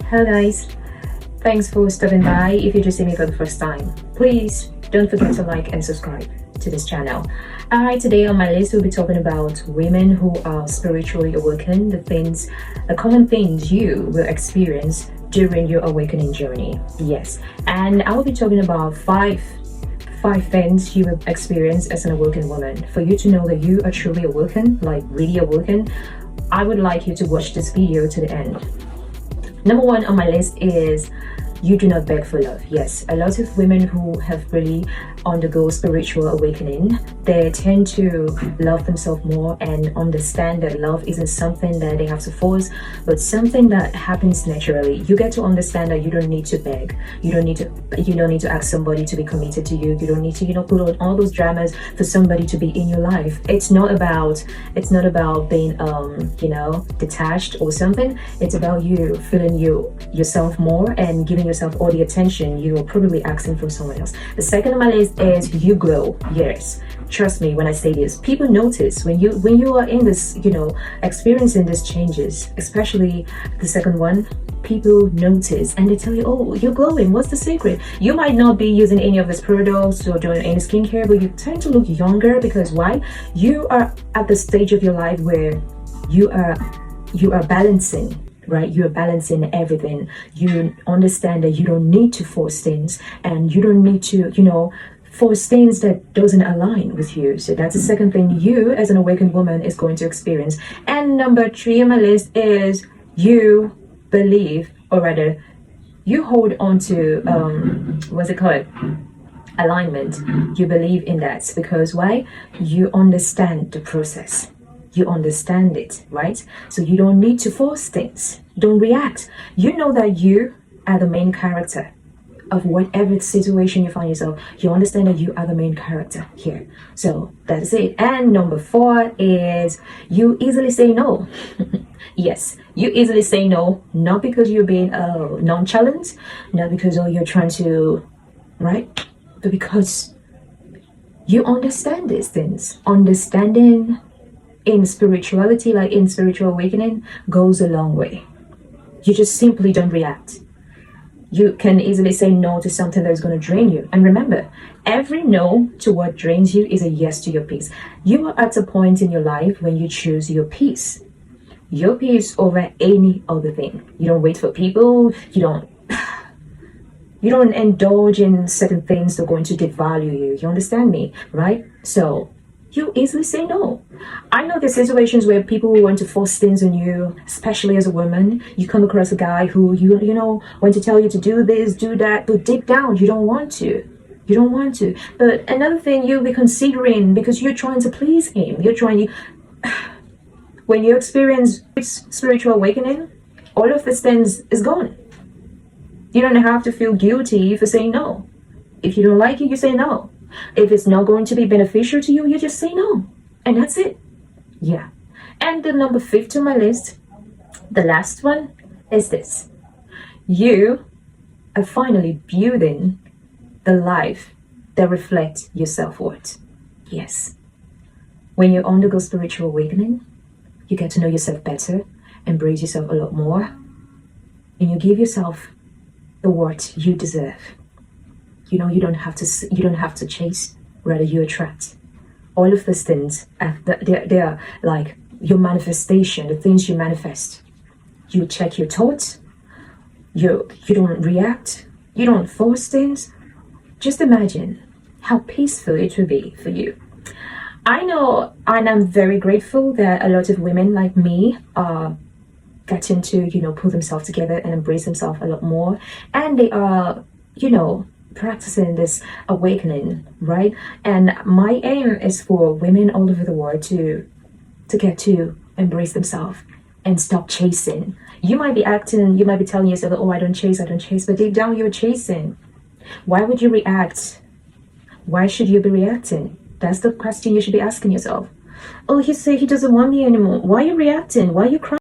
Hello guys, thanks for stopping by. If you just see me for the first time, please don't forget to like and subscribe to this channel. Alright, today on my list we'll be talking about women who are spiritually awakened, the common things you will experience during your awakening journey. Yes, and I will be talking about five things you will experience as an awoken woman. For you to know that you are truly awoken, like really awoken, I would like you to watch this video to the end. Number one on my list is you do not beg for love. Yes, a lot of women who have really undergo spiritual awakening, they tend to love themselves more and understand that love isn't something that they have to force, but something that happens naturally. You get to understand that you don't need to beg. You don't need to ask somebody to be committed to you. You don't need to, put on all those dramas for somebody to be in your life. It's not about being detached or something. It's about you feeling yourself more and giving yourself all the attention you're probably asking from someone else. The second on my list is you grow. Yes, trust me when I say this. People notice when you are in this, experiencing these changes, especially the second one. People notice and they tell you, oh, you're glowing. What's the secret? You might not be using any of these products or doing any skincare, but you tend to look younger because why? You are at the stage of your life where you are balancing. Right, you're balancing everything. You understand that you don't need to force things, and you don't need to, force things that doesn't align with you. So that's the second thing you, as an awakened woman, is going to experience. And number three on my list is you believe, or rather, you hold on to what's it called? Alignment. You believe in that because why? You understand the process. You understand it, right? So you don't need to force things. Don't react. You know that you are the main character of whatever situation you find yourself. You understand that you are the main character here. So that's it. And number four is you easily say no. Yes, you easily say no, not because you're being nonchalant, not because you're trying to, right? But because you understand these things. Understanding in spirituality, like in spiritual awakening, goes a long way. You just simply don't react. You can easily say no to something that is going to drain you. And remember, every no to what drains you is a yes to your peace. You are at a point in your life when you choose your peace. Your peace over any other thing. You don't wait for people. You don't indulge in certain things that are going to devalue you. You understand me, right? So you easily say no. I know there's situations where people want to force things on you, especially as a woman. You come across a guy who want to tell you to do this, do that, but deep down you don't want to. You don't want to. But another thing you'll be considering, because you're trying to please him. When you experience spiritual awakening, all of these things is gone. You don't have to feel guilty for saying no. If you don't like it, you say no. If it's not going to be beneficial to you, you just say no. And that's it. Yeah. And the number 5 on my list, the last one, is this. You are finally building the life that reflects your self-worth. Yes. When you undergo spiritual awakening, you get to know yourself better, embrace yourself a lot more, and you give yourself the worth you deserve. You don't have to chase, rather you attract. All of these things, they are like your manifestation, the things you manifest. You check your thoughts. You don't react. You don't force things. Just imagine how peaceful it will be for you. I know, and I'm very grateful that a lot of women like me are getting to, pull themselves together and embrace themselves a lot more. And they are, practicing this awakening, right? And my aim is for women all over the world to get to embrace themselves and stop chasing. You might be telling yourself, oh, I don't chase, but deep down you're chasing. Why would you react? Why should you be reacting? That's the question you should be asking yourself. Oh, he said he doesn't want me anymore. Why are you reacting? Why are you crying?